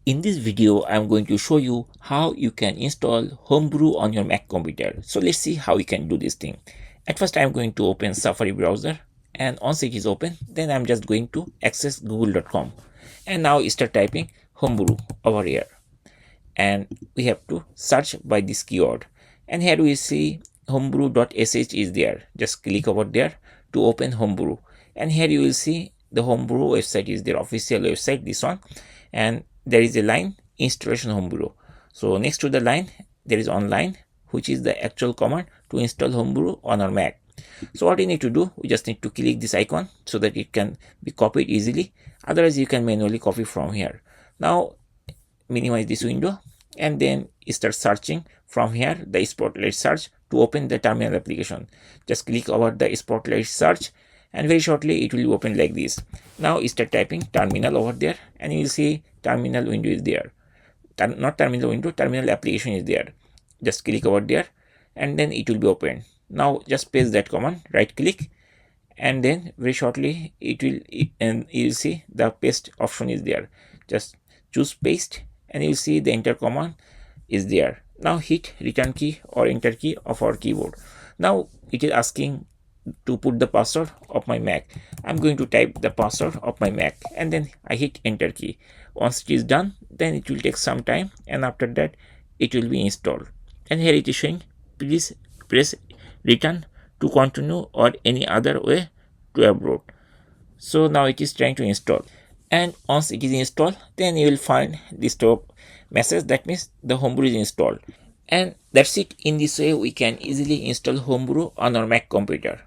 In this video, I'm going to show you how you can install Homebrew on your Mac computer. So let's see how we can do this thing. At first, I'm going to open Safari browser, and once it is open, then I'm just going to access google.com. And now start typing Homebrew over here. And we have to search by this keyword. And here we see homebrew.sh is there. Just click over there to open Homebrew. And here you will see the Homebrew website is their official website, this one. And there is a line installation Homebrew. So next to the line there is online, which is the actual command to install Homebrew on our Mac. So what you need to do, we just need to click this icon so that it can be copied easily. Otherwise you can manually copy from here. Now minimize this window and then start searching from here the Spotlight search to open the terminal application. Just click over the Spotlight search and very shortly it will be open like this. Now start typing terminal over there and you will see terminal window is there. Not terminal window, terminal application is there. Just click over there and then it will be open. Now just paste that command, right click, and then very shortly it will, and you will see the paste option is there. Just choose paste and you will see the enter command is there. Now hit return key or enter key of our keyboard. Now it is asking to put the password of my Mac. I'm going to type the password of my Mac and then I hit enter key. Once it is done, then it will take some time and after that it will be installed. And here it is showing, please press return to continue or any other way to abroad. So now it is trying to install. And once it is installed, then you will find this top message, that means the Homebrew is installed. And that's it. In this way we can easily install Homebrew on our Mac computer.